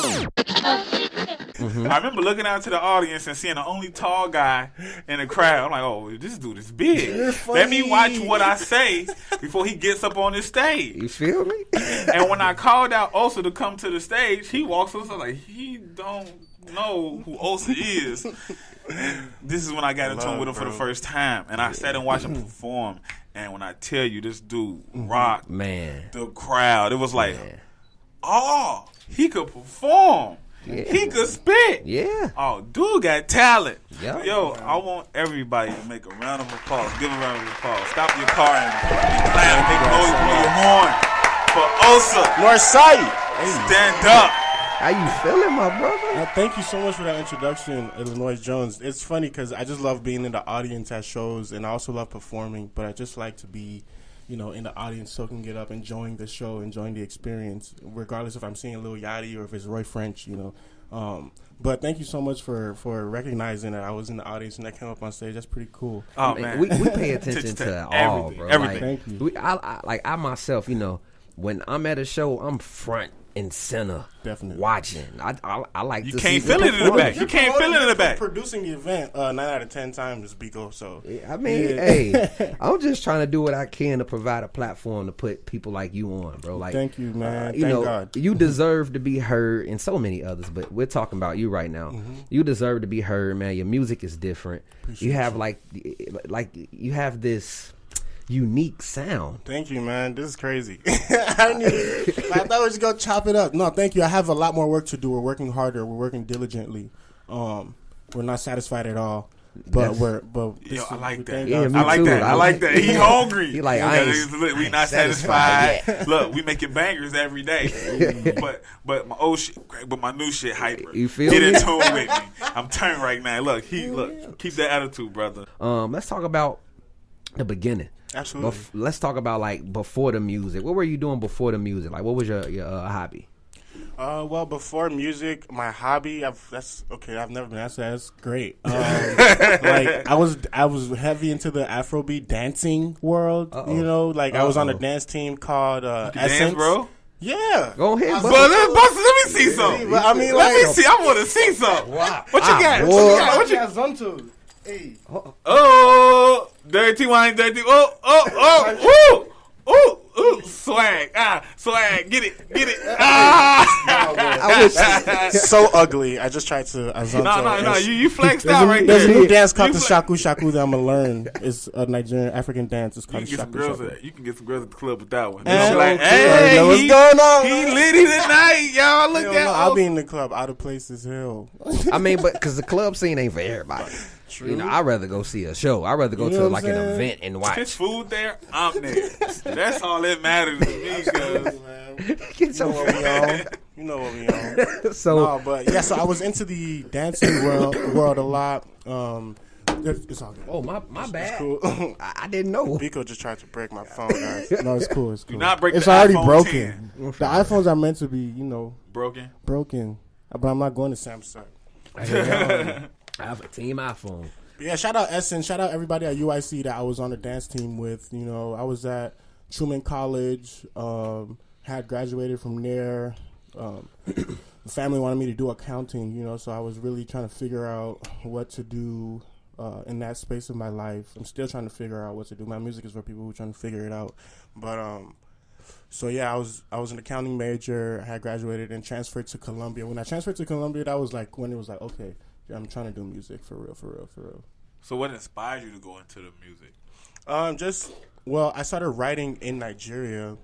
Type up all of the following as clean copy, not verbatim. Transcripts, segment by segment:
I remember looking out to the audience and seeing the only tall guy in the crowd. I'm like, oh, this dude is big. Let me watch what I say before he gets up on this stage. You feel me? And when I called out Osa to come to the stage, he walks up like, he don't know who Osa is. And this is when I got in tune with him for the first time. And I sat and watched him perform. And when I tell you, this dude rocked the crowd. It was like, oh, he could perform. Yeah. He could spit. Yeah. Oh, dude got talent. Yep. Yo, I want everybody to make a round of applause. Give a round of applause. Stop your car and clap. Make noise blow your horn for Osa. Northside. Stand up. How you feeling, my brother? Thank you so much for that introduction, Illinois Jones. It's funny because I just love being in the audience at shows, and I also love performing, but I just like to be, in the audience, soaking it up, enjoying the show, enjoying the experience, regardless if I'm seeing Lil Yachty or if it's Roy French, But thank you so much for recognizing that I was in the audience and I came up on stage. That's pretty cool. Oh, man. We pay attention to all, bro. Everything. Thank you. I myself, when I'm at a show, I'm front and center, definitely watching. I like. You to can't see feel it in the back. You can't feel it in the back. Producing the event 9 out of 10 times, Biko. So hey, I'm just trying to do what I can to provide a platform to put people like you on, bro. Like, thank you, man. Thank God. You deserve to be heard, and so many others. But we're talking about you right now. Mm-hmm. You deserve to be heard, man. Your music is different. Appreciate you have like you have this unique sound. Thank you, man. This is crazy. I thought we was gonna chop it up. No, thank you. I have a lot more work to do. We're working harder. We're working diligently. We're not satisfied at all. But I like that. Yeah, I like that. He hungry. He like, we not satisfied. Look, we making bangers every day. but my old shit, but my new shit hyper. You feel Get me? in tune with me. I'm turned right now. Look, keep that attitude, brother. Let's talk about the beginning. Absolutely. Let's talk about like before the music. What were you doing before the music? Like, what was your hobby? Well, before music, my hobby. I've never been asked that. That's great. Like I was heavy into the Afrobeat dancing world. I was on a dance team called Essence. Dance, bro. Yeah. Go ahead, but let me see something. I mean, let me see. I want to see something. Wow. What you got? What you got? Zonto. Hey. Oh, dirty wine, dirty. Swag. Swag. Get it. I wish. So ugly. I just tried to. No. You flexed out right there. There's a new dance called the Shaku Shaku that I'm gonna learn. It's a Nigerian African dance. It's called Shaku Shaku. You can get some girls at the club with that one. Like, hey, what's going on? He litty tonight, y'all. Look at. I'll be in the club out of place as hell. I mean, but because the club scene ain't for everybody. True. I'd rather go see a show. I'd rather go to like an event and watch. There's food there. I'm there. That's all that matters to me. Get your You know what we on. So I was into the dancing world a lot. It's all good. Oh, my bad. It's cool. I didn't know. Biko just tried to break my phone, guys. No, it's cool. It's cool. Do not break it's the already iPhone broken. 10. The iPhones are meant to be, broken. But I'm not going to Samsung. I have a team iPhone. But yeah, shout out Essence. Shout out everybody at UIC that I was on the dance team with. I was at Truman College. Had graduated from there. The family wanted me to do accounting, so I was really trying to figure out what to do in that space of my life. I'm still trying to figure out what to do. My music is for people who are trying to figure it out. But so yeah, I was an accounting major. I had graduated and transferred to Columbia. When I transferred to Columbia, that was like when it was like, okay, I'm trying to do music for real. So what inspired you to go into the music? I started writing in Nigeria,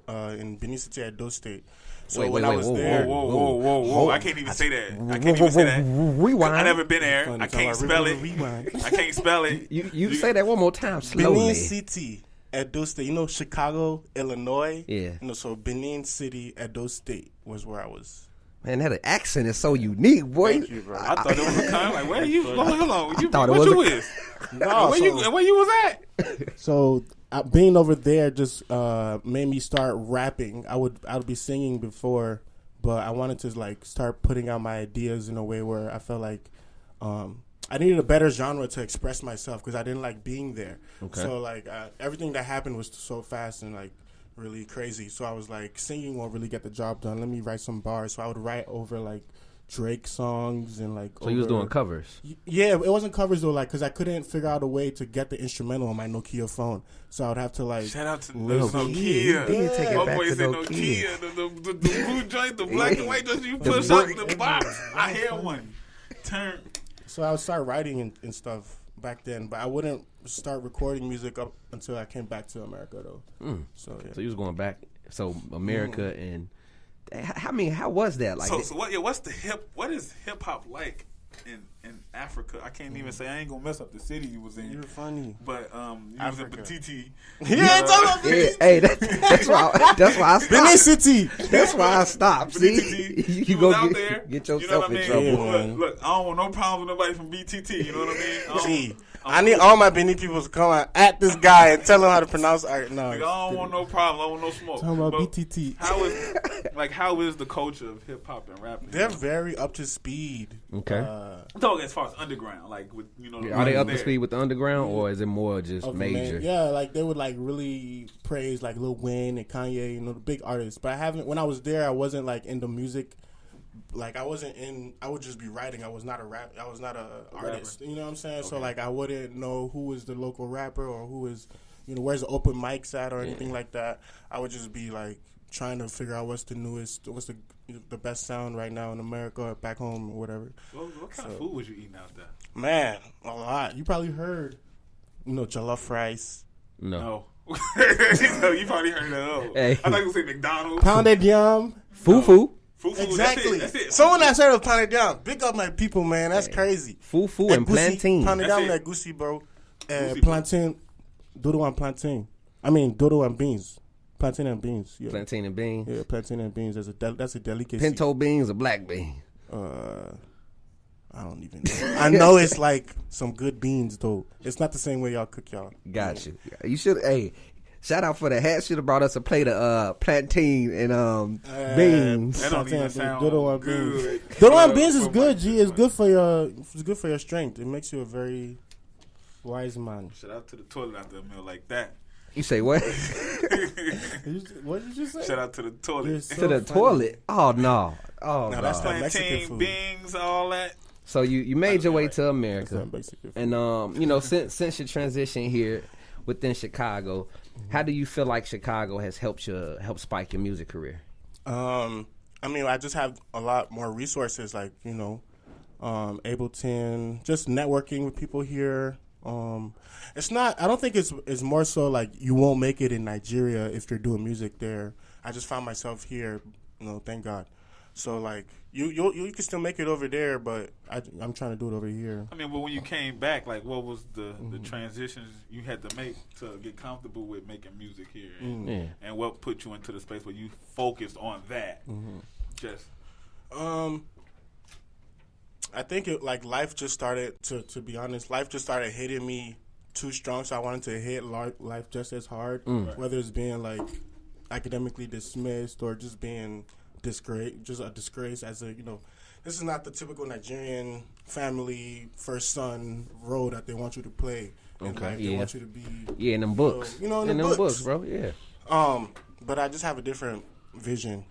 in Benin City, Edo State. So wait, whoa. I can't even say that. Rewind. I never been there. I can't spell it. I can't spell it. You say that one more time slowly. Benin City, Edo State. Chicago, Illinois? Yeah. So Benin City, Edo State was where I was. Man, that accent is so unique, boy. Thank you, bro. I thought it was a kind of like, where are you? Hold on. Where you was at? So being over there just made me start rapping. I would be singing before, but I wanted to start putting out my ideas in a way where I felt like I needed a better genre to express myself because I didn't like being there. Okay. So everything that happened was so fast and really crazy. So I was like, singing won't really get the job done. Let me write some bars. So I would write over like Drake songs and like. So you was doing covers? Yeah, it wasn't covers though, like because I couldn't figure out a way to get the instrumental on my Nokia phone. So I would have to like. Shout out to Nokia. Nokia. Did take it My back boy to said Nokia. The blue joint, the black and white joint you push out the box. I had one. Turn. So I would start writing and stuff back then, but I wouldn't start recording music up until I came back to America though. So yeah. So you was going back. So America and how was that? Like, so what what is hip hop like in Africa? I can't even say. I ain't gonna mess up the city you was in. You're funny, but you was in Batiti. Yeah, hey, that's why I stopped. Benin City. That's why I stopped. See, you go out there, get yourself you know in I mean? trouble. Yeah. Look, I don't want no problems with nobody from BTT. You know what I mean? I need all my Benin people to come out at this guy and tell him how to pronounce. No, I don't want no problem. I don't want no smoke. Talking about But BTT. how is the culture of hip hop and rapping? They're very up to speed. Okay. I'm talking as far as underground, like with Are they up to speed with the underground, or is it more just major? Yeah, like they would like really praise like Lil Wayne and Kanye, the big artists. But when I was there, I wasn't like into music. Like I would just be writing. I was not a artist. You know what I'm saying? Okay. So like I wouldn't know who is the local rapper or who is, where's the open mics at or anything like that. I would just be like trying to figure out what's the newest, what's the best sound right now in America or back home or whatever. Well, what kind of food was you eating out there? Man, a lot. You probably heard, jollof rice. No. You probably heard that. Hey. I thought you would say McDonald's. Pounded yam. Fufu. Fufu, Exactly. That's it. Someone that said it was pounded yam. Big up my people, man. That's crazy. Fufu and plantain. Pounded yam like goosey, bro. Plantain. Dodo and plantain. I mean, dodo and beans. Plantain and beans. Yeah. Plantain and beans. Yeah, plantain and beans. That's a delicacy. Pinto beans or black beans? I don't even know. I know it's like some good beans, though. It's not the same way y'all cook y'all. Got you. You should, shout out for the hat. Should have brought us a plate of plantain and beans. That don't even sound dodo and good. beans. Dodo and beans is good, G. It's good for your strength. It makes you a very wise man. Shout out to the toilet after a meal like that. You say what? What did you say? Shout out to the toilet. To the toilet? Oh no! Oh no! That's the Plantain, Mexican food. beans, all that. So you made your way to America, That's Mexican food. and since your transition here within Chicago, how do you feel like Chicago has helped spike your music career? I mean, I just have a lot more resources, like Ableton, just networking with people here. It's not. I don't think it's more so like you won't make it in Nigeria if you're doing music there. I just found myself here, thank God. So like you can still make it over there, but I'm trying to do it over here. I mean, but when you came back, like, what was the transitions you had to make to get comfortable with making music here, and what put you into the space where you focused on that? Just, I think life just started to be honest. Life just started hitting me too strong, so I wanted to hit life just as hard, whether it's being like academically dismissed or just being just a disgrace as a this is not the typical Nigerian family first son role that they want you to play. Okay, they want you to be in them books, in them books, bro. Yeah. But I just have a different vision.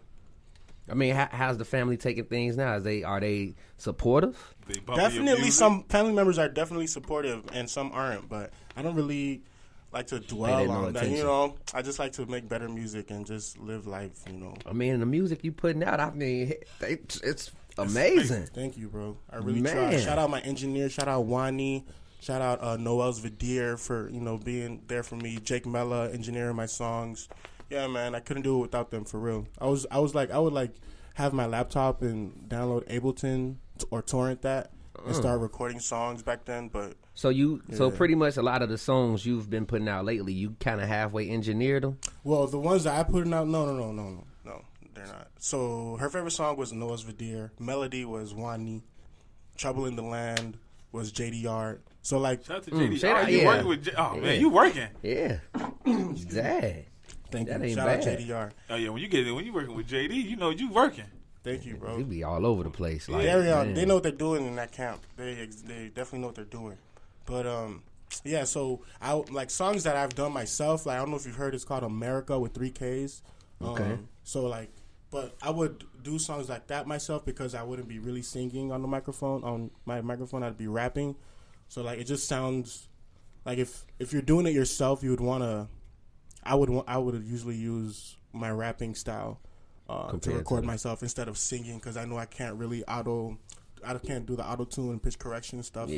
I mean, how's the family taking things now? Are they supportive? Definitely, some family members are definitely supportive, and some aren't. But I don't really like to dwell on that. I just like to make better music and just live life. I mean, the music you putting out, I mean, it's amazing. Thank you, bro. I really try. Shout out my engineer. Shout out Wani. Shout out Noel's Vidir for being there for me. Jake Mella engineering my songs. Yeah, man, I couldn't do it without them for real. I would have my laptop and download Ableton or torrent that and start recording songs back then. But so pretty much a lot of the songs you've been putting out lately, you kind of halfway engineered them. Well, the ones that I put out, no, they're not. So her favorite song was Noah's Vidir. Melody was Wani. Trouble in the Land was JDR. So like, shout out to JDR. Working with man, you working? Yeah, dang. Thank that you. Ain't Shout bad. out JDR. Oh yeah, when you working with JD, you working. Thank you, bro. You be all over the place. Like, they know what they're doing in that camp. They definitely know what they're doing. But Yeah, so I like songs that I've done myself. Like I don't know if you've heard. It's called America with 3 Ks. Okay. So like, but I would do songs like that myself because I wouldn't be really singing on the microphone. On my microphone, I'd be rapping. So like, it just sounds like if you're doing it yourself, you would want to. I would usually use my rapping style to record myself instead of singing because I know I can't really I can't do the auto tune and pitch correction stuff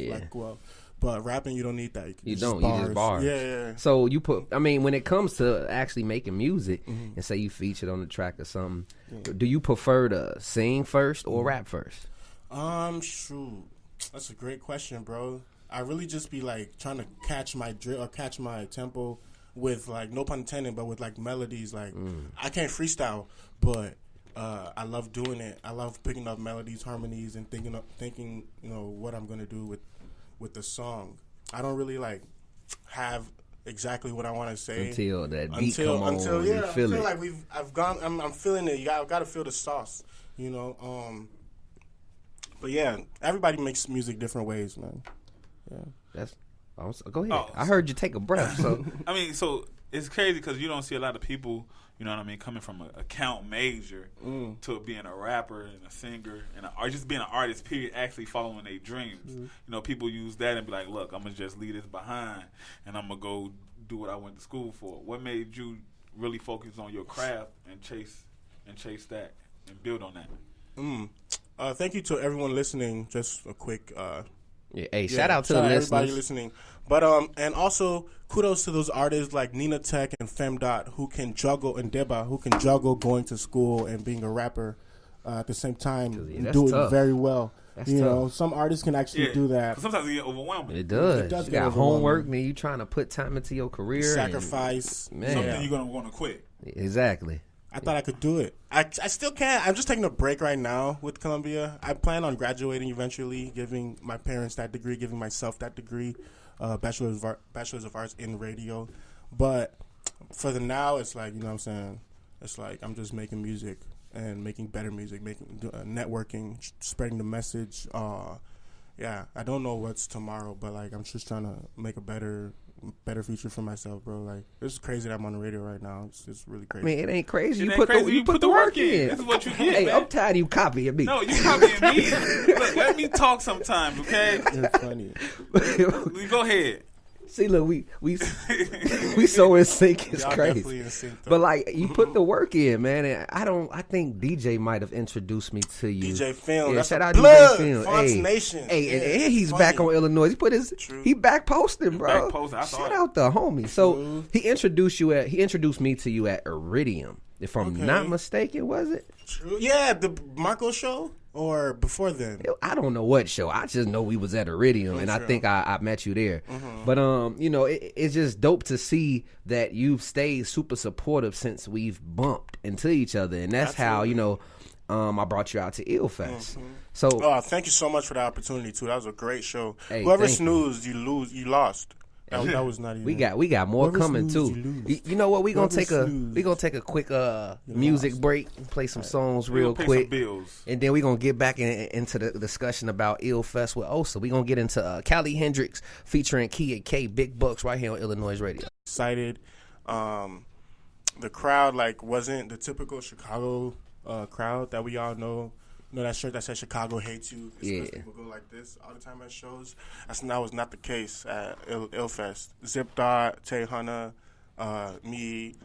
but rapping you don't need that. You just bars. Yeah. So you when it comes to actually making music and say you featured on the track or something, do you prefer to sing first or rap first? Shoot, that's a great question, bro. I really just be like trying to catch my drill or catch my tempo with like, no pun intended, but with like melodies. Like I can't freestyle, but I love doing it. I love picking up melodies, harmonies, and thinking what I'm gonna do with the song. I don't really like have exactly what I want to say until that beat come on. Until you feel it. Like I'm feeling it. I've got to feel the sauce, But yeah, everybody makes music different ways, man. Yeah, go ahead. I heard you take a breath. So so it's crazy because you don't see a lot of people, you know what I mean, coming from a account major to being a rapper and a singer or just being an artist, period, actually following their dreams. People use that and be like, look, I'm going to just leave this behind and I'm going to go do what I went to school for. What made you really focus on your craft and chase that and build on that? Thank you to everyone listening. Just a quick... shout out to the listeners. Everybody listening. But and also kudos to those artists like Nina Tech and Femdot who can juggle, and Deba who can juggle going to school and being a rapper at the same time and do it very well. That's tough. Some artists can actually do that. Sometimes it get overwhelming. It does. You got homework, then you trying to put time into your career. Sacrifice. Something you're going to want to quit. Exactly. I thought I could do it. I still can't. I'm just taking a break right now with Columbia. I plan on graduating eventually, giving my parents that degree, giving myself that degree, bachelor's of arts in radio. But for the now, it's like, what I'm saying? It's like I'm just making music and making better music, networking, spreading the message. I don't know what's tomorrow, but like I'm just trying to make a better future for myself, bro. Like, it's crazy that I'm on the radio right now. It's really crazy. It ain't crazy. You put the work in. This is what you get, man. I'm tired of you copying me. No, you copying me. Look, let me talk sometimes, okay? It's funny. Go ahead. See, look, we so in sync. It's Y'all crazy. definitely in sync, though. But like, you put the work in, man. And I think DJ might have introduced me to you. DJ Film. That's shout out blood. DJ Film. Fonts Nation. Hey, and he's back on Illinois. He back posting, bro. Shout out the homie. So he introduced me to you at Iridium. If I'm not mistaken, was it? True. Yeah, the Marco show. Or before then? I don't know what show. I just know we was at Iridium, and I think I met you there. But it's just dope to see that you've stayed super supportive since we've bumped into each other, and that's how I brought you out to ILLFest. So, thank you so much for the opportunity too. That was a great show. Whoever snoozed, you lost. That was not even. We got more coming too. You know what? We gonna take a quick music break, play some songs real quick, and then we gonna get back into the discussion about ILLFest with OSA. We gonna get into Callie Hendricks featuring Kia K, Big Bucks right here on iLLANOiZE Radio. Excited. The crowd wasn't the typical Chicago crowd that we all know. You know that shirt that says Chicago hates you? It's people go like this all the time at shows. That was not the case at ILLFest. Zip Dot, Tay Hunter, me,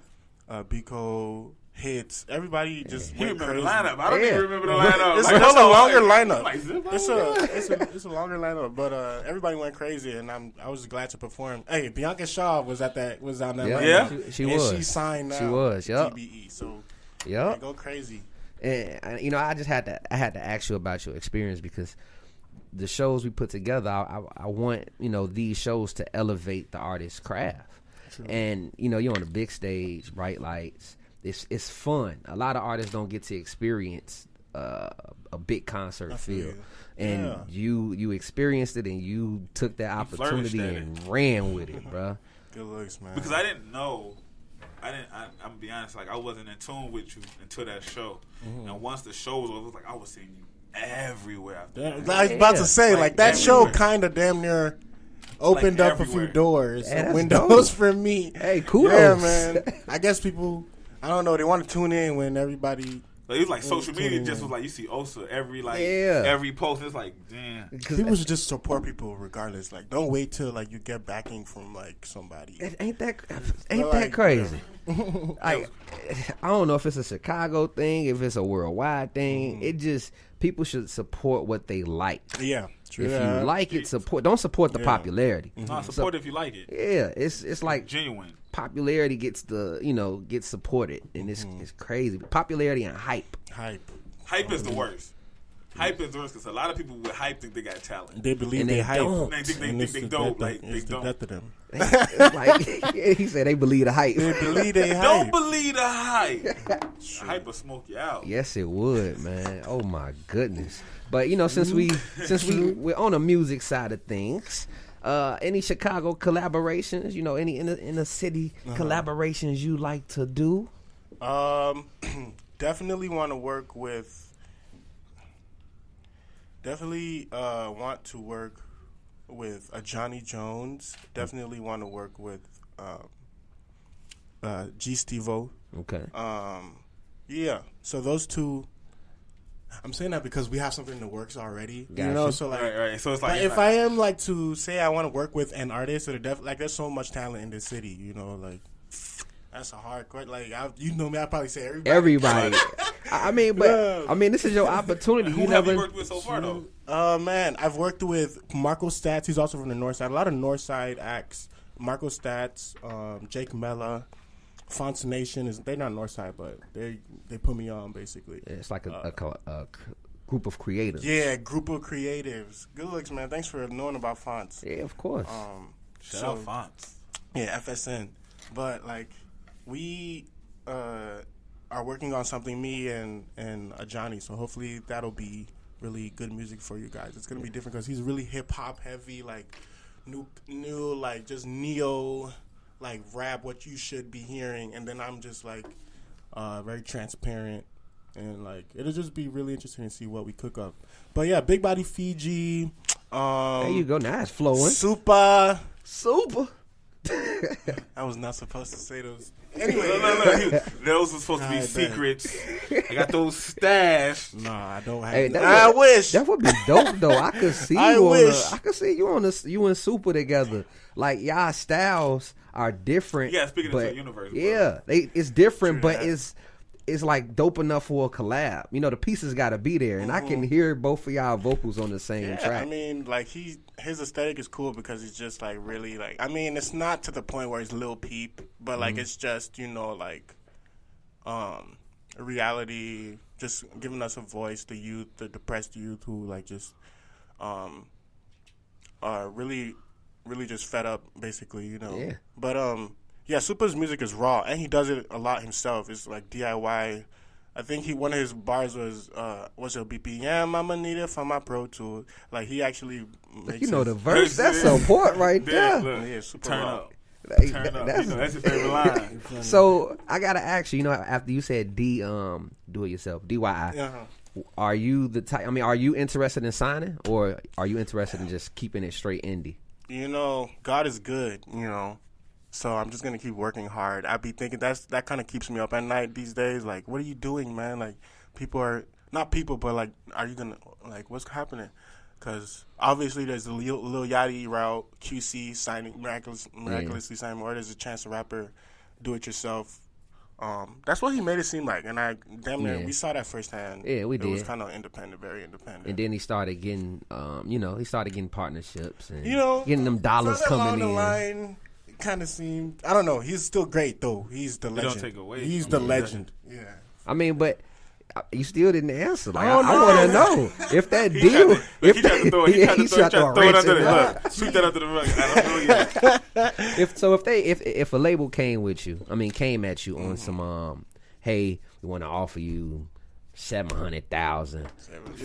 Biko, Hits. Everybody just went crazy. The lineup. I don't even remember the lineup. It's a longer lineup. It's a longer lineup, but everybody went crazy, and I was glad to perform. Hey, Bianca Shaw was on that lineup. Yeah, she was. She signed now. She was. Yep. TBE. So go crazy. And I just had to ask you about your experience because the shows we put together, I want these shows to elevate the artist's craft. True. And you're on the big stage, bright lights. It's fun. A lot of artists don't get to experience a big concert feel, and you experienced it and you took that opportunity and ran with it, bro. Good looks, man. Because I didn't know. I'm gonna be honest. I wasn't in tune with you until that show, and once the show was over, it was like I was seeing you everywhere. After that. I was about to say, that show kind of damn near opened up everywhere. a few doors, Hey, that's windows dope. for me. Hey, kudos. Yeah, man. I guess people, I don't know, they want to tune in when everybody. Like, it's like social media tuning just in. was like you see OSA every Yeah. every post. It's like damn. People should just support people regardless. Like, don't wait till like you get backing from like somebody. Ain't that like, crazy? I don't know if it's a Chicago thing, if it's a worldwide thing. It just people should support what they like. Yeah, true. If you like it, support. Don't support the popularity. No, support if you like it. Yeah, it's like Genuine. popularity gets gets supported, and it's crazy. Popularity and hype. Hype is the worst. Hype is the worst because a lot of people with hype think they got talent. They believe And they they hype. don't. They think And they it's the dope. death- Like they it's the don't. death of them. It's like he said, they believe the hype. They believe they hype. Don't believe the hype. The hype will smoke you out. Yes, it would, man. Oh my goodness. But since we're on the music side of things, any Chicago collaborations? Any in the city collaborations you like to do? Definitely want to work with. Definitely want to work with a Johnny Jones. Definitely want to work with G Stevo. Okay. Yeah. So those two. I'm saying that because we have something in the works already. Gotcha. You know, so like, Right. So it's but like if I am like to say I want to work with an artist, or like there's so much talent in this city. Like. That's a hard question. Like you know me, I probably say everybody. I mean, this is your opportunity. who have you worked with so far though? Man, I've worked with Marco Stats. He's also from the North Side. A lot of North Side acts. Marco Stats, Jake Mella, Fonts Nation. They're not North Side, but they put me on basically. It's like a group of creators. Yeah, group of creatives. Good looks, man. Thanks for knowing about Fonts. Yeah, of course. Shout out Fonts. Yeah, FSN. But like, we are working on something, me and Johnny. So hopefully that'll be really good music for you guys. It's gonna be different because he's really hip hop heavy, like new like just neo like rap, what you should be hearing, and then I'm just like very transparent, and like it'll just be really interesting to see what we cook up. But yeah, Big Body Fiji. There you go. Now it's flowing. Super. I was not supposed to say those. Anyway, no. Those were supposed to be secrets. I got those stashed. Nah, I don't have. Hey, I wish that would be dope though. I could see I could see you and Super together. Like y'all styles are different. Yeah, speaking but, into the universe. Bro. Yeah, it's different, but it's like dope enough for a collab. The pieces got to be there, and I can hear both of y'all vocals on the same track. I mean, like his aesthetic is cool because he's just like really like. I mean, it's not to the point where he's Lil Peep, but like it's just like, reality, just giving us a voice, the youth, the depressed youth who like just, are really just fed up, basically, Yeah. But yeah, Super's music is raw, and he does it a lot himself. It's like DIY. I think one of his bars was a BPM I'ma need it for my Pro Tool. Like he actually makes the verse. That's support right there. Look, yeah, super turn raw. up. Turn up. That's his favorite line. So I gotta ask you. After you said do it yourself, DIY. Are you the type? I mean, are you interested in signing, or are you interested in just keeping it straight indie? God is good. So I'm just gonna keep working hard. I be thinking that kind of keeps me up at night these days. Like, what are you doing, man? Like, people are not people, but like, are you gonna like what's happening? Because obviously there's the Lil Yachty route, QC signing miraculously signing, or there's a Chance the Rapper, do it yourself. That's what he made it seem like, and we saw that firsthand. Yeah, we did. It was kind of independent, very independent. And then he started getting, partnerships and You getting them dollars further coming along the in. line, kind of seemed. I don't know. He's still great though. He's the legend. Don't take away. He's the legend. Yeah. I mean, but you still didn't answer. Like, Oh, I no. want to know if that He deal. tried to throw it. He tried to throw it wrench under in the it. look. Sweep that under the rug. I don't know yet. If a label came at you on some hey, we want to offer you $700,000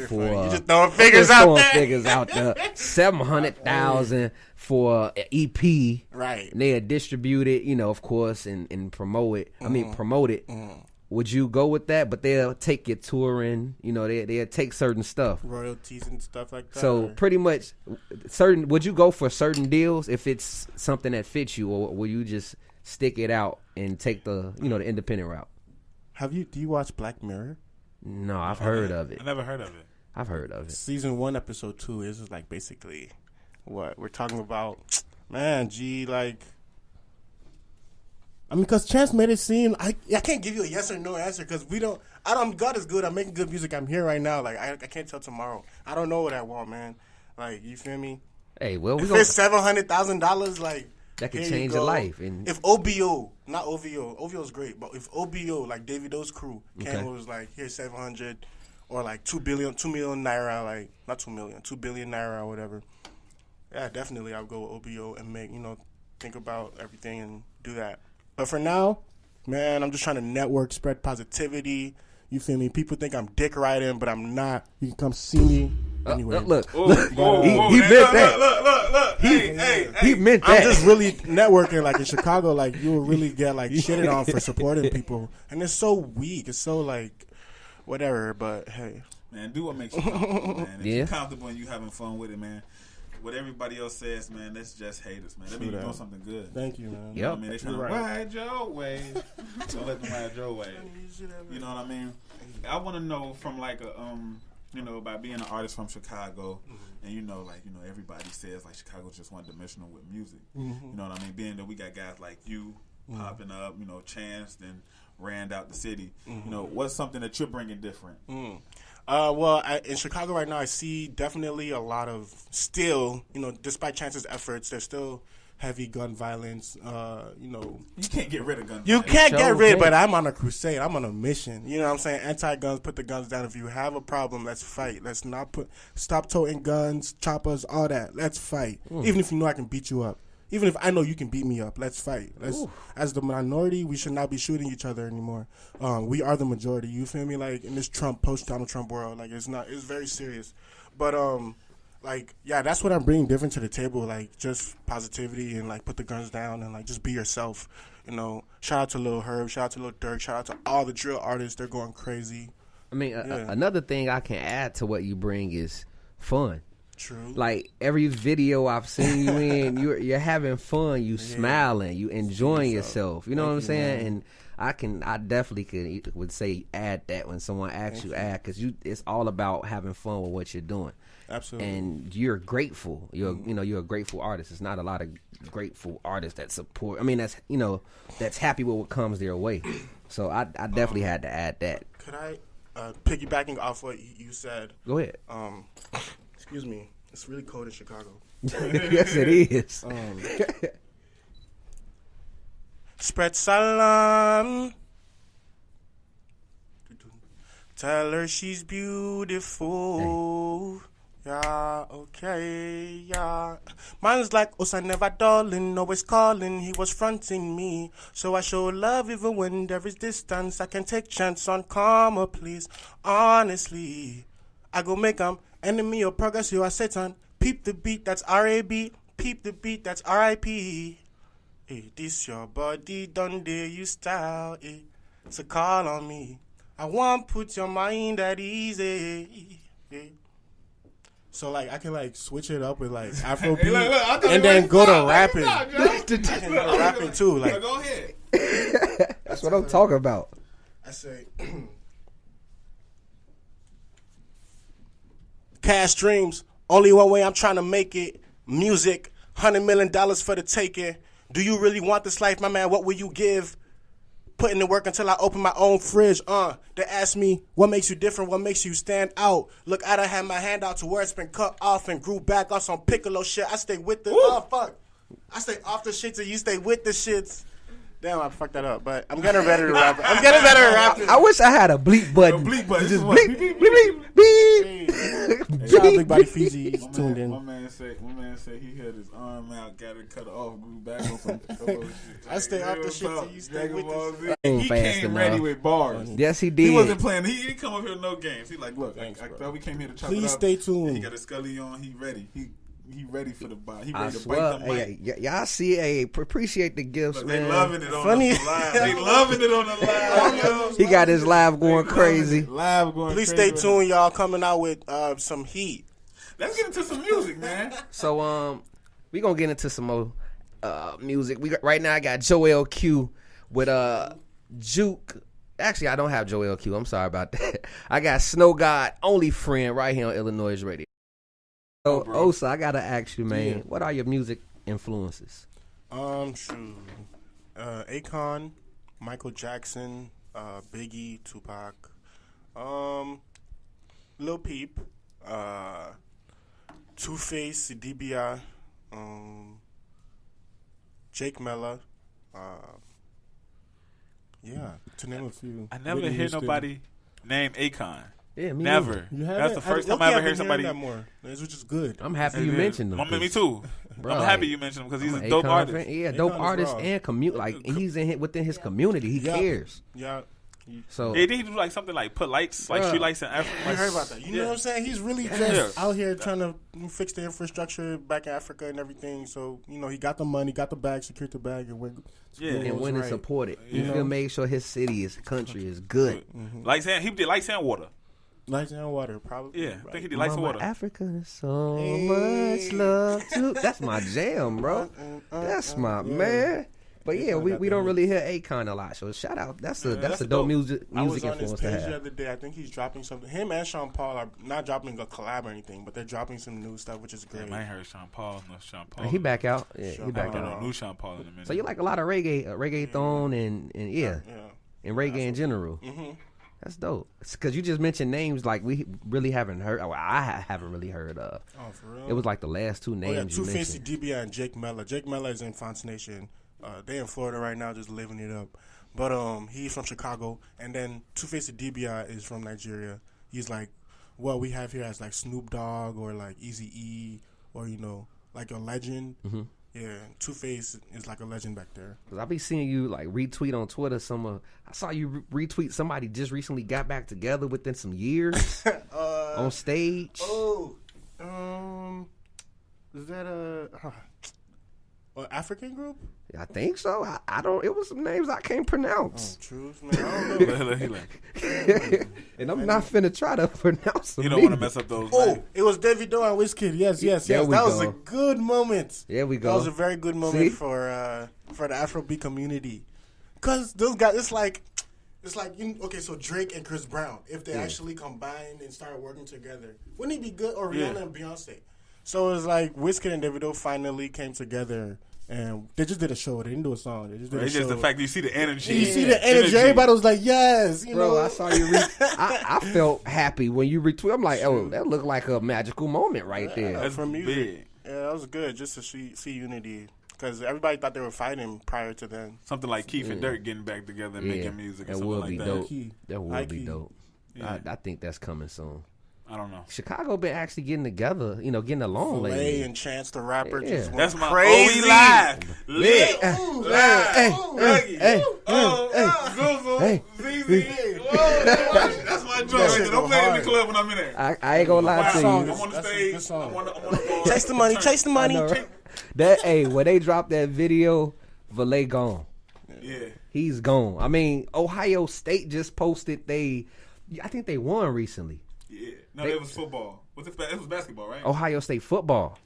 for You just throwing figures out there. figures out there. $700,000 for an EP. Right. And they'll distribute it, of course, and promote it. Promote it. would you go with that? But they'll take your touring. You know, they'll take certain stuff, royalties and stuff like that. So pretty much, would you go for certain deals if it's something that fits you, or will you just stick it out and take the the independent route? Do you watch Black Mirror? No, I've heard of it. I never heard of it. I've heard of it. Season 1, episode 2 is like basically what we're talking about. Man, like, I mean, because Chance made it seem I can't give you a yes or no answer because God is good. I'm making good music. I'm here right now. Like I can't tell tomorrow. I don't know what I want, man. Like, you feel me? Hey, well, if it's $700,000, like that could change your life. And if OBO, not OVO, OVO is great, but if OBO, like Davido's crew, came and was like, here's 700 or like 2 million naira, like not 2 million, 2 billion naira or whatever. Yeah, definitely I'll go with OBO and make think about everything and do that. But for now, man, I'm just trying to network, spread positivity. You feel me? People think I'm dick riding, but I'm not. You can come see me. Anyway, look. He meant that. Look. He meant that. I'm just really networking. Like in Chicago, like you will really get like shitted on for supporting people, and it's so weak. It's so like whatever. But hey, man, do what makes you comfortable, man. If you're comfortable and you having fun with it, man. What everybody else says, man, that's just haters, man. That means you're doing something good. Thank you, man. You know what I mean? They trying to ride your way. Don't let them ride your way. You know what I mean? I want to know from like a by being an artist from Chicago, and everybody says like Chicago's just one dimensional with music. You know what I mean? Being that we got guys like you popping up, Chance, then Rand out the city. What's something that you're bringing different? In Chicago right now, I see definitely a lot of still, despite Chance's efforts, there's still heavy gun violence. You can't get rid of guns. You can't get rid, but I'm on a crusade. I'm on a mission. You know what I'm saying? Anti-guns, put the guns down. If you have a problem, let's fight. Let's not stop toting guns, choppers, all that. Let's fight. Even if you know I can beat you up. Even if I know you can beat me up, let's fight. As the minority, we should not be shooting each other anymore. We are the majority. You feel me? Like in this post-Donald Trump world, like it's very serious. But that's what I'm bringing different to the table. Like just positivity and like put the guns down and like just be yourself. Shout out to Lil Herb, shout out to Lil Durk, shout out to all the drill artists. They're going crazy. I mean, another thing I can add to what you bring is fun. True. Like every video I've seen you in, you're having fun, you smiling, you enjoying yourself. You know what I'm saying? Man. And I definitely would say add that when someone asks you add, because it's all about having fun with what you're doing. Absolutely. And you're grateful. You're a grateful artist. It's not a lot of grateful artists that support. I mean, that's happy with what comes their way. So I definitely had to add that. Could I piggybacking off what you said? Go ahead. Excuse me. It's really cold in Chicago. Yes, it is. Spread salam. Tell her she's beautiful. Yeah, okay, yeah. Mine's like OSA never darling, always calling. He was fronting me, so I show love even when there is distance. I can take chance on karma, please. Honestly, I go make enemy or progress, you are Satan. Peep the beat, that's R.A.B. Peep the beat, that's R.I.P. Hey, this your body, done there, you style, so call on me. I want put your mind at easy. So, like, I can, like, switch it up with, like, Afrobeat and then go to rapping. I can go to rapping, too. Like, go ahead. That's what I'm talking about. I say... Cash dreams, only one way I'm trying to make it. Music, $100 million for the taking. Do you really want this life, my man? What will you give? Putting in the work until I open my own fridge. They ask me, what makes you different? What makes you stand out? Look, I done had my hand out to where it's been cut off and grew back on some piccolo shit. I stay with the, I stay off the shit till you stay with the shits. Damn, I fucked that up, but I'm getting better to rap. I'm getting better at rapping. I wish I had a bleep button. Bleep button. Just bleep, bleep, bleep, bleep. Shout out Big Body Fiji. He's tuned in. My man said he had his arm out, got it cut off, grew back on some shit. I stay off the shit till you stay with the shit. He came ready with bars. Yes, he did. He wasn't playing. He didn't come up here with no games. He like, look, I thought we came here to chop it up. Please stay tuned. He got a Scully on. He ready. he ready for the bite. He I ready to swear, bite the mic. y'all see, appreciate the gifts, Look, man. they loving it on Funny. the live. They loving it on the live. Yo. He got his live going crazy. Live going Please crazy. stay tuned, y'all. Coming out with some heat. Let's get into some music, man. So we gonna get into some more music. Right now I got Joel Q with Juke. Actually, I don't have Joel Q. I'm sorry about that. I got Snow God, Only Friend, right here on iLLANOiZE Radio. So Osa, I gotta ask you, man, what are your music influences? Shoot. Akon, Michael Jackson, Biggie, Tupac, Lil Peep, Two-Face, DBI, Jake Mella, to name a few. I never Whitney hear Houston. nobody name Akon. Yeah, me Never. You That's haven't? the first I- time I ever I've heard been somebody. hearing that more, which is good. I'm happy you mentioned them. Me too. Bro, I'm happy you mentioned him because he's a I'm dope Akon artist. fan. Yeah, dope Akon is artist raw. and like he's within his community. He Yeah. cares. Yeah. So Yeah, did he do like something like put lights, like Bruh. street lights in Africa? I heard about that. You know what I'm saying? He's really just out here trying to fix the infrastructure back in Africa and everything. So, he got the money, got the bag, secured the bag, and went. Yeah. and when it's supported, you feel make sure his city, his country is good. Like saying he did lights and water. Lights and water, probably. Yeah, I think he did lights and Mama, water. Africa, so much love to. That's my jam, bro. That's my man. But yeah, we don't really hear Akon a lot. So shout out. That's a dope dope. music I was on his influence to page the have. other day. I think he's dropping something. Him and Sean Paul are not dropping a collab or anything, but they're dropping some new stuff, which is great. Damn, I ain't heard Sean Paul. No Sean Paul. He back out. Yeah, Sean he back I don't out. know new Sean Paul in a minute. So you like a lot of reggaeton and and reggae in general. Mm-hmm. That's dope. Because you just mentioned names like we really haven't heard. Well, I haven't really heard of. Oh, for real? It was like the last two names you Two-Face, mentioned. DBI, and Jake Mella. Jake Mella is in Fonts Nation. They in Florida right now, just living it up. But he's from Chicago, and then Two-Face DBI is from Nigeria. He's like what we have here as like Snoop Dogg or like Eazy-E or like a legend. Mm-hmm. Yeah, Two-Face is like a legend back there. Cause I be seeing you like retweet on Twitter I saw you retweet somebody just recently got back together within some years on stage. Oh, is that a African group? I think so. I don't. It was some names I can't pronounce, Truth, man. I don't know. He like, and I'm not finna try to pronounce them. you don't want to either. mess up those. Oh, names. it was Davido and Wizkid. Yes. There That we was go. a good moment. There we That go. was a very good moment See? for the Afrobeat community. Cause those guys, it's like okay, so Drake and Chris Brown, if they actually combined and started working together, wouldn't it be good? Or Rihanna and Beyonce. So it was like Wizkid and Davido finally came together. And they just did a show. They didn't do a song. They just did a It's show. just the fact that you see the energy. You see the energy. Everybody was like, "Yes, Bro, I saw you. I felt happy when you retweet. I'm like, oh, that looked like a magical moment right there. That's for music. big. Yeah, that was good just to see unity because everybody thought they were fighting prior to then. Something like Keith and Dirk getting back together and making music. Or that something would like be that. dope. Key. That High would be key. dope. Yeah. I think that's coming soon. I don't know. Chicago been actually getting together, getting along Lay lately. and Chance the Rapper Yeah. just went That's my crazy. OE live. Lit. Hey, Ruggy. hey, Zuzu. hey. ZZ. Whoa, that's my joint right there. Don't play it in the club when I'm in there. I ain't gonna lie to I'm you. on the That's a stage. good song. I'm on the board. Chase the money, chase the money. I know, right? When they dropped that video, Valet gone. Yeah. He's gone. I mean, Ohio State just posted I think they won recently. Yeah. No, it was football. It was basketball, right? Ohio State football.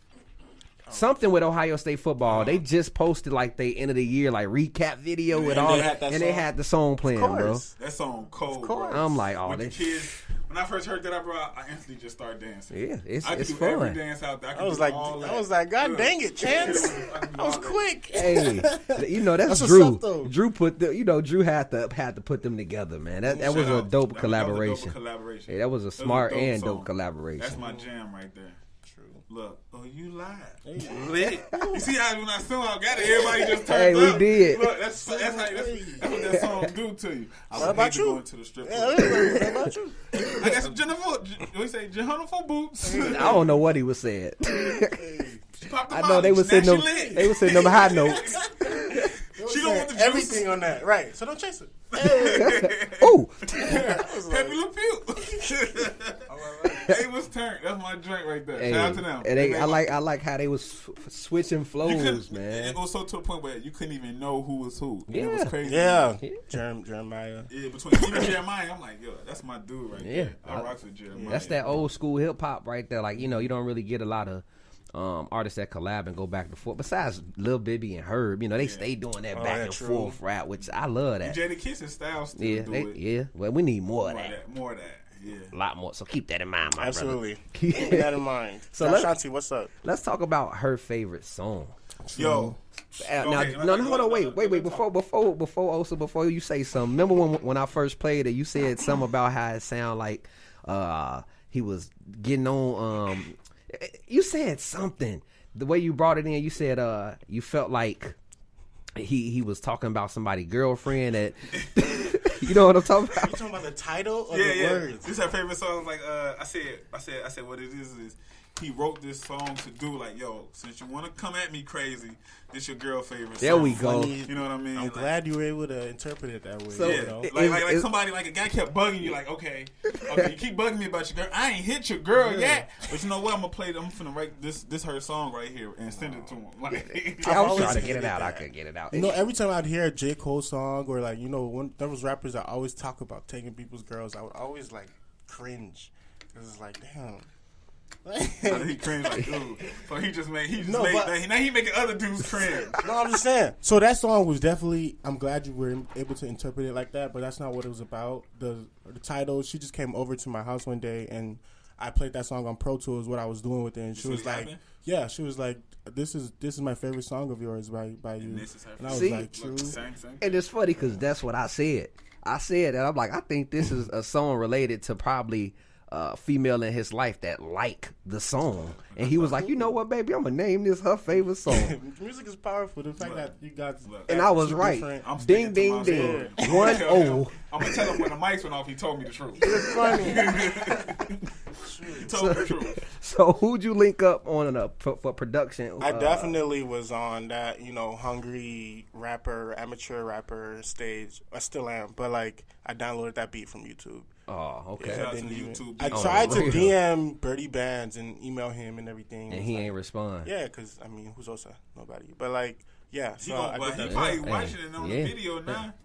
Something with Ohio State football. They just posted like they end of the year like recap video with all they had that and they song. had the song playing, bro. That song cold, course. bro. I'm like, oh, With the they kids. When I first heard that, I instantly just started dancing. yeah, it's I could do fun. every dance out there. I was like, God dang it, Chance. I was quick. Hey, that's what's Drew. up, though. Drew put Drew had to put them together, man. That was a dope collaboration. Yeah, that was a smart and dope collaboration. That's my jam right there. True. Look, you lied. Lit. You see how when I sing out, got it, everybody just turned Hey, up. we did. Look, that's what that song do to you. I What about you? Going to the strip Yeah, club. what about you? I got some Jennifer boots. I don't know what he was saying. She popped the I know they bottle. was sitting them. Snatch your leg. They was sitting them high notes. She don't want the juice. Everything on that, right? So don't chase it. Ooh, Pepe Le Pew. They was Turn. That's my drink right there. Hey, Shout out to them. and I like how they was switching flows, man. It was so to the point where you couldn't even know who was who. Yeah. It was crazy. Yeah. Jeremiah. Yeah, between even Jeremiah, I'm like, yo, that's my dude right there. I rocks with Jeremiah. That's that old school hip hop right there. Like, you don't really get a lot of artists that collab and go back and forth. Besides Lil Bibby and Herb, they stay doing that back and forth rap, which I love that. Jada Kiss and Styles still do it. Yeah. Well, we need more of that. More of that. Yeah. A lot more. So keep that in mind, my Absolutely. brother. Keep that in mind. So, Shanti, what's up? Let's talk about her favorite song. Yo. Hold on, wait. Before Osa, before you say something, remember when I first played it, you said something about how it sounded like he was getting on. You said something. The way you brought it in, you said you felt like he was talking about somebody's girlfriend that. You know what I'm talking about? You talking about the title or the words? This is her favorite song. Like I said, what it is he wrote this song to do like, yo, since you want to come at me crazy, this your girl favorite song. There we go. You know what I mean? I'm glad you were able to interpret it that way. So, like somebody, like a guy kept bugging you, like, okay, you keep bugging me about your girl. I ain't hit your girl yet, but you know what? I'm finna write this her song right here and send it to him. Like, I was trying to get it out. I couldn't get it out. Every time I'd hear a J. Cole song or like, when there was rappers that always talk about taking people's girls, I would always like cringe because it's like, damn. He cringe like, dude. So now he making other dudes cringe. No, I'm just saying. So that song was definitely. I'm glad you were able to interpret it like that, but that's not what it was about. The title. She just came over to my house one day and I played that song on Pro Tools. What I was doing with it, and she was like, "Yeah," she was like, "This is my favorite song of yours by you." And I was like, "True." And it's funny because that's what I said. I said that I'm like, I think this is a song related to probably. Female in his life that like the song, and he was like, "You know what, baby? I'm gonna name this her favorite song." Music is powerful. The fact that you got and I was right. Ding, ding, ding. 1-0. I'm gonna tell him when the mics went off. He told me the truth. It's funny. He told me the truth. So who'd you link up on for production? I definitely was on that, hungry rapper, amateur rapper stage. I still am, but like I downloaded that beat from YouTube. Oh, okay. I tried to DM Birdie Bands and email him and everything. And he ain't respond. Yeah, because, who's OSA? Nobody. But, like, yeah. So he probably watching it on the video now.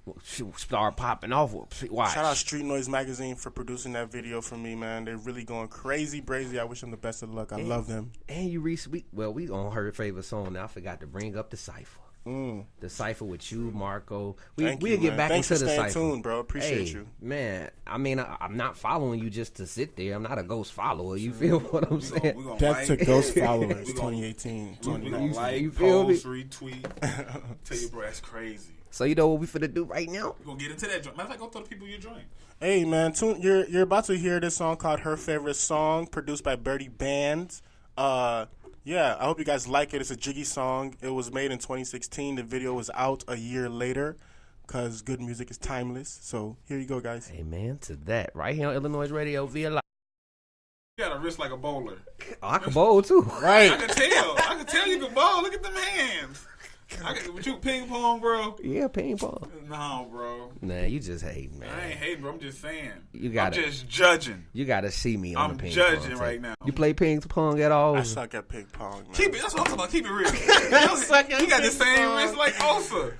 Start popping off. Watch. Shout out Street Noise Magazine for producing that video for me, man. They're really going crazy. I wish them the best of luck. I love them. And you we on her favorite song now. I forgot to bring up the Cypher. The Cypher with you, Marco. We'll get back into the Cypher. Thanks for staying tuned, bro. Appreciate you. Man, I'm not following you just to sit there. I'm not a ghost follower. You feel what I'm saying? Death to ghost followers, 2018. We're going to like, post, retweet. Tell you, bro, that's crazy. So you know what we finna do right now? We're going to get into that joint. Matter of fact, go tell the people your joint. Hey, man, you're about to hear this song called Her Favorite Song, produced by Birdie Bands. Yeah, I hope you guys like it. It's a jiggy song. It was made in 2016. The video was out a year later because good music is timeless. So here you go, guys. Amen to that. Right here on iLLANOiZE Radio via live. You got a wrist like a bowler. Oh, I can bowl too. Right. I can tell you can bowl. Look at them hands. Would you ping pong, bro? Yeah, ping pong. No, bro. Nah, you just hating, man. I ain't hating, bro. I'm just saying. I'm just judging. You gotta see me on the ping pong. I'm judging right now. You play ping pong at all? I suck at ping pong, man. Keep it. That's what I'm talking about. Keep it real. You got the same wrist like Osa.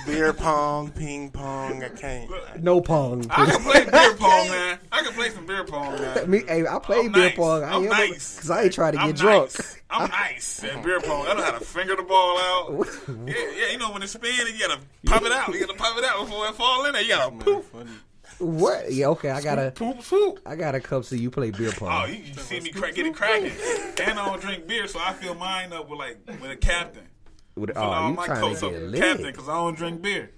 Beer pong, ping pong. I can't. No pong. I can play beer pong, man. I can play some beer pong, man. I play beer pong. I'm nice. Because I ain't trying to get drunk. I'm nice at beer pong. I know how to finger the ball out. Yeah, when it's spinning, you gotta pop it out. You gotta pop it out before it fall in there. You gotta poof. What? Yeah, okay. I gotta poop. I gotta come see you play beer pong. Oh, you see me get it cracking, and I don't drink beer, so I fill mine up with a captain. You trying to get lit? Captain, because I don't drink beer.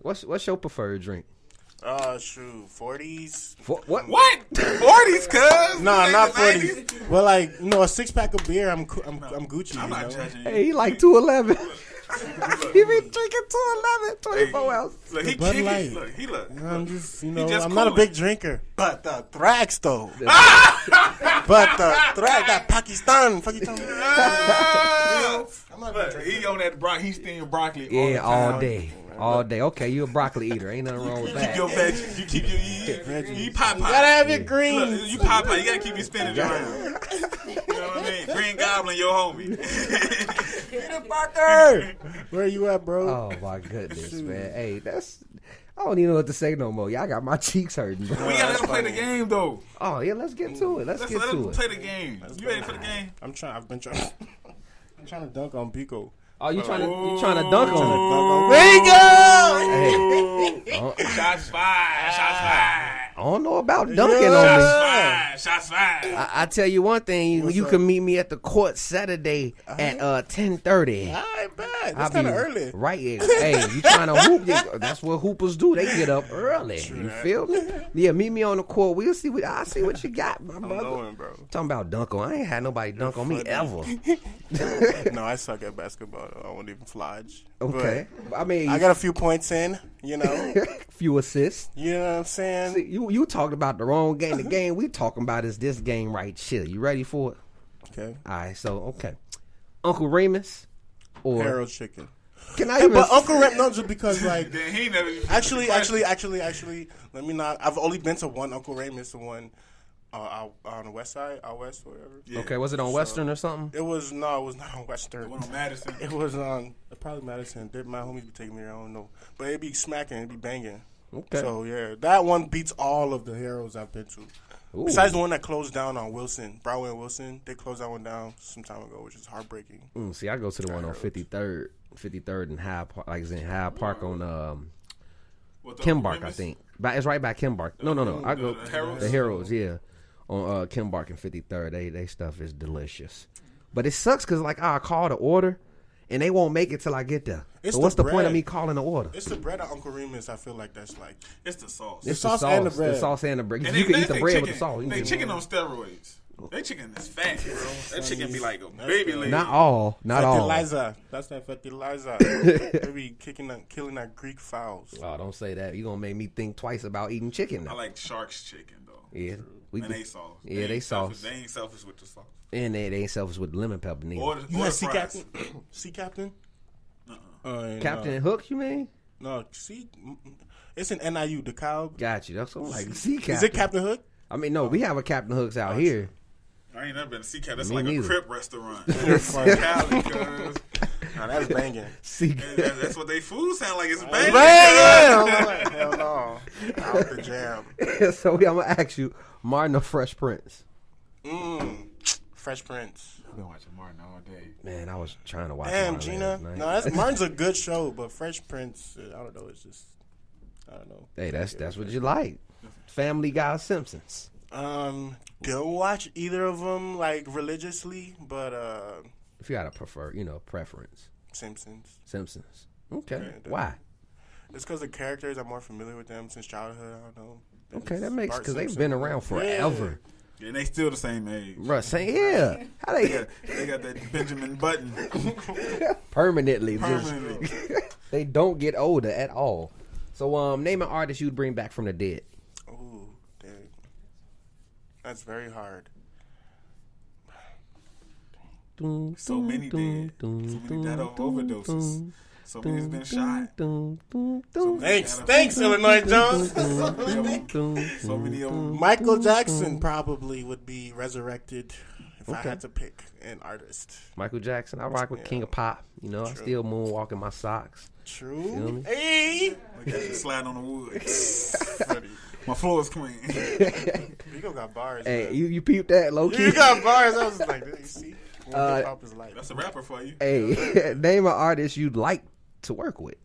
What's your preferred drink? 40s. What? 40s, cuz? Nah, not 40s. Well, like, a 6-pack of beer, I'm Gucci. I'm not judging you. Hey, he like 211. He been drinking 211, 24 ounces. Look, he look. I'm just, I'm just not a big drinker. But the Thrax, though. That Pakistan. He on that he's steaming broccoli all day. All day. Okay, you a broccoli eater. Ain't nothing wrong with that. Your veggies. You keep you Popeye. You gotta have your greens. Look, you Popeye. You gotta keep your spinach around. You know what I mean? Green Goblin, your homie. Peter Parker. Where you at, bro? Oh my goodness, man. Hey, I don't even know what to say no more. Y'all got my cheeks hurting, bro. We gotta play the game though. Oh yeah, let's get to it. Let's get to it. Play the game. You ready for the game? I'm trying to dunk on Pico. Oh, you trying to dunk on it? There you go. Hey, Shots fired. Shots fired. I don't know about dunking on me. Shots fired. I tell you one thing, you can meet me at the court Saturday at 10:30. All right, bad. That's kind of early. Right. Hey, you trying to hoop? That's what hoopers do. They get up early. You feel me? Yeah, meet me on the court. We'll see. I'll see what you got, my brother. Knowing, bro. Talking about dunk on. I ain't had nobody dunk on me ever. No, I suck at basketball. I won't even flodge. Okay. But I mean, I got a few points in, you know. few assists. You know what I'm saying? See, you talked about the wrong game. The game we talking about is this game right here. You ready for it? Okay. All right. So, okay. Uncle Remus or Harold Chicken. Can I even? But Uncle Remus, no, just because like Then he never. actually, let me not. I've only been to one Uncle Remus, the one out on the west side, out west, or whatever. Yeah. Okay, was it on Western or something? It was not on Western. The one on Madison. It was on probably Madison. My homies be taking me there. I don't know, but it'd be smacking, it'd be banging. Okay. So yeah, that one beats all of the heroes I've been to. Ooh. Besides the one that closed down on Wilson, Broadway and Wilson, they closed that one down some time ago, which is heartbreaking. See, I go to the one on 53rd and Hyde Park, like it's in Hyde Park on Kimbark, I think. But it's right by Kimbark. No. I go the Heroes, yeah, on Kimbark and 53rd. They stuff is delicious, but it sucks because like I call the order and they won't make it till I get there. So what's the point of me calling the order? It's the bread at Uncle Remus. I feel like that's like It's the sauce. It's sauce the and the bread. The sauce and the bread. And You can eat the they bread chicken, with the sauce. You They can- chicken on steroids. They chicken is fat, bro. That chicken be like a baby leg. Not all. fertilizer. That's that fertilizer. They be killing that Greek fowls. Oh, don't say that. You're going to make me think twice about eating chicken now. I like Shark's chicken though. Yeah. And they sauce. Yeah, they sauce. Selfish. They ain't selfish with the sauce. And they ain't selfish with lemon pepper neither. You had Sea Captain? Sea Captain? Captain Hook, you mean? No, see, it's an NIU, DeKalb. Got you. That's what I'm like. Sea Captain. Is it Captain Hook? I mean, no, we have a Captain Hooks out here. I ain't never been to Sea Cat. That's Me like neither. a crip restaurant. Cali, cuz. No, that's banging. Sea That's what they food sound like. It's banging. Banging! Hell no. Out the jam. So I'm going to ask you, Martin or Fresh Prince? Fresh Prince. I've been watching Martin all day. Man, I was trying to watch Damn, Martin Gina. last night. No, Martin's a good show, but Fresh Prince, I don't know. It's just, I don't know. Hey, that's what you like. Family Guy, Simpsons. Don't watch either of them like religiously, but If you got a preference. Simpsons. Okay. Yeah, Why? It's because the characters I'm more familiar with them since childhood. I don't know. Okay, that makes Bart because they've Simpson. been around forever. Yeah, and they still the same age. Bruh, say yeah. How They got that Benjamin Button. permanently? Permanently. They don't get older at all. So, name an artist you'd bring back from the dead. Ooh, dang. That's very hard. So many dead. So many dead of overdoses. So many's been shot. Thanks, Illinois Jones. So many of them. Michael Jackson probably would be resurrected if I had to pick an artist. Michael Jackson. I rock with King of Pop. I still moonwalk in my socks. Feel True. me? Hey. Like you sliding on the wood. My floor is clean. Rico got bars. Hey, man. you peeped that low key. You got bars. I was like, you see? Hip hop is life. That's a rapper for you. Hey, name an artist you'd like to work with.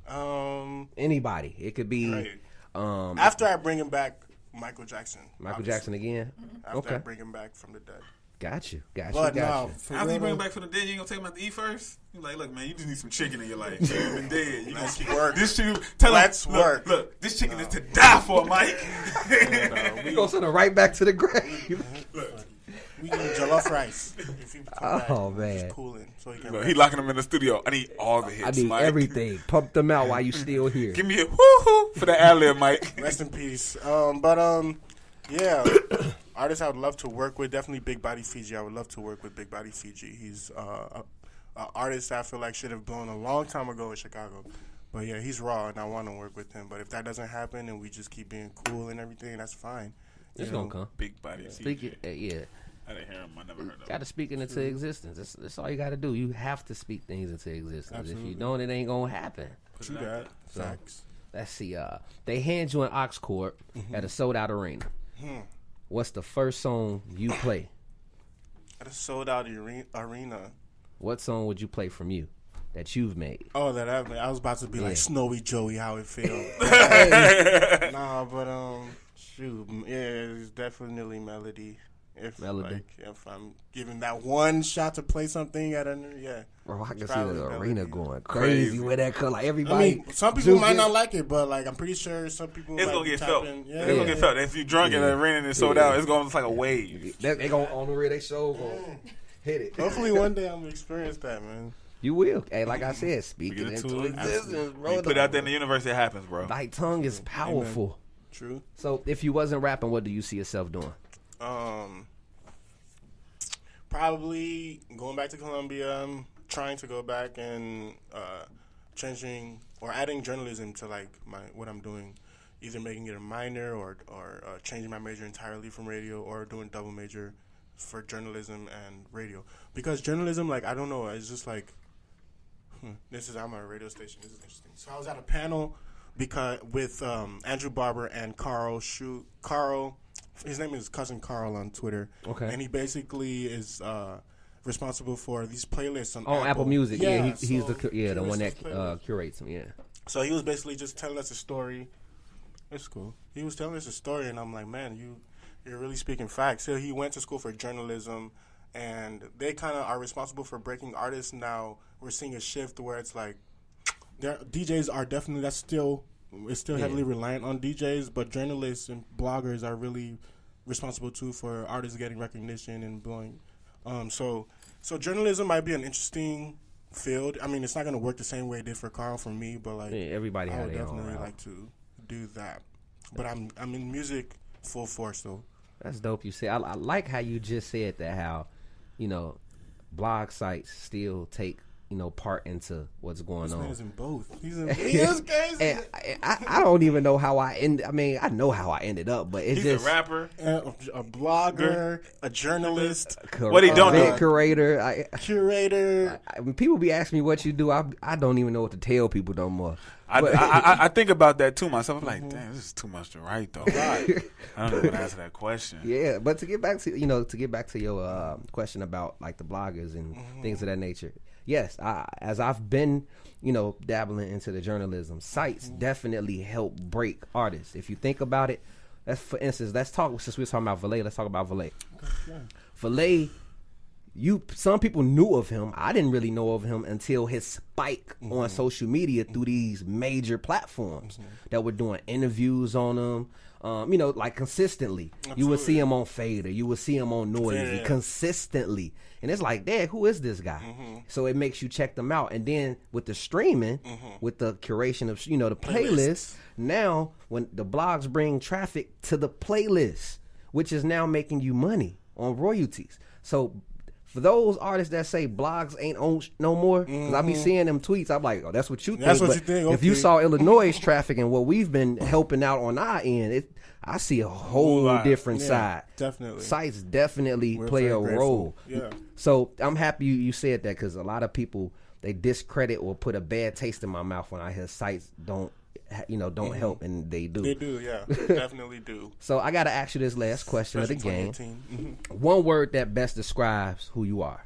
Um, Anybody. It could be right. After I bring him back, Michael Jackson. Michael obviously. Jackson again. After I bring him back from the dead. Got you. But no, for After you real, bring him back from the dead, you ain't gonna take him out to eat first? You like, look, man, you just need some chicken in your life. You ain't been dead. You Let's gonna work. This chicken, tell Let's him, work. Look, this chicken is to die for, Mike. We gonna send her right back to the grave. we need jollof rice. If you come back, man. He's cooling, so he can. Look, he locking them in the studio. I need all the hits, I need Mike. everything. Pump them out while you still here. Give me a woo-hoo for the ad-lib, Mike. Rest in peace. Yeah. Artists I would love to work with, definitely Big Body Fiji. I would love to work with Big Body Fiji. He's an artist I feel like should have blown a long time ago in Chicago. But yeah, he's raw, and I want to work with him. But if that doesn't happen, and we just keep being cool and everything, that's fine. It's gonna come. Big body. Speak it, yeah. I didn't hear him. I never heard of him. Got to speak it into existence. That's all you got to do. You have to speak things into existence. Absolutely. If you don't, it ain't gonna happen. True that. So, Facts. let's see. They hand you an aux cord at a sold out arena. What's the first song you play? At a sold out arena. What song would you play from you that you've made? Oh, that I've made. I was about to be like Snowy Joey, how it feels. Nah, but shoot, yeah, it's definitely melody. If I'm giving that one shot to play something at Bro, I can see the arena going crazy with that color. Like everybody. I mean, some people might not like it, but like I'm pretty sure some people. It's like, gonna get felt. It's gonna get felt. If you drunk in the arena and it's sold out, it's gonna look like a wave. They gonna on the rear. They show hit it. Hopefully one day I'm gonna experience that, man. You will. Hey, like I said, speak it into existence, bro. You put it out there in the universe, it happens, bro. Thy tongue is powerful. Amen. True. So if you wasn't rapping, what do you see yourself doing? Probably going back to Colombia. I'm trying to go back and changing or adding journalism to like what I'm doing, either making it a minor or changing my major entirely from radio, or doing double major for journalism and radio. Because journalism, like I don't know, it's just like I'm at a radio station. This is interesting. So I was at a panel with Andrew Barber and Carl. His name is Cousin Carl on Twitter. Okay. And he basically is responsible for these playlists on Apple Music. Yeah, he's so the one that curates them. Yeah. So he was basically just telling us a story. It's cool. He was telling us a story, and I'm like, man, you're really speaking facts. So he went to school for journalism, and they kind of are responsible for breaking artists. Now we're seeing a shift where it's like DJs are definitely it's still heavily reliant on DJs, but journalists and bloggers are really responsible too for artists getting recognition and blowing. So journalism might be an interesting field. I mean, it's not going to work the same way it did for Carl for me, but like everybody I would definitely like to do that. But I'm in music full force though. That's dope. You say I like how you just said that. How blog sites still take part into what's going on. He's in both. He is crazy. And I don't even know how I ended. I mean, I know how I ended up, but it's He's just a rapper, a blogger, a journalist. What he don't do? Curator. Curator. People be asking me what you do. I don't even know what to tell people no more. I think about that too myself. I'm like, damn, this is too much to write though. I don't even want to answer that question. Yeah, but to get back to your question about like the bloggers and things of that nature. Yes, as I've been, dabbling into the journalism, sites definitely help break artists. If you think about it, for instance, since we were talking about Valet, let's talk about Valet. Okay. Valet, some people knew of him. I didn't really know of him until his spike on social media through these major platforms that were doing interviews on him. Like consistently. Absolutely. You would see him on Fader. You would see him on Noisy consistently. And it's like, Dad, who is this guy? So it makes you check them out. And then with the streaming, with the curation of, the playlist, now when the blogs bring traffic to the playlist, which is now making you money on royalties. So for those artists that say blogs ain't on no more, because I be seeing them tweets, I'm like, oh, that's what you think. That's what you think. Okay. If you saw iLLANOiZE traffic and what we've been helping out on our end, I see a whole different side. Definitely. Sites definitely play a role. Yeah. So I'm happy you said that, because a lot of people, they discredit or put a bad taste in my mouth when I hear sites don't help, and they do. They do, yeah. Definitely do. So I got to ask you this last question of the game. One word that best describes who you are.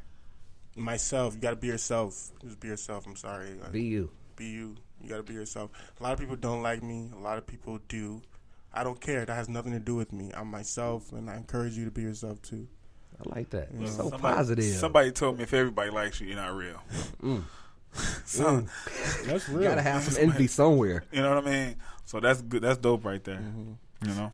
Myself. You got to be yourself. Just be yourself. I'm sorry. Be you. Be you. You got to be yourself. A lot of people don't like me. A lot of people do. I don't care. That has nothing to do with me. I'm myself, and I encourage you to be yourself too. I like that. Yeah. So positive. Somebody told me if everybody likes you, you're not real. That's real. You gotta have some envy somewhere. You know what I mean? So that's good. That's dope right there. You know.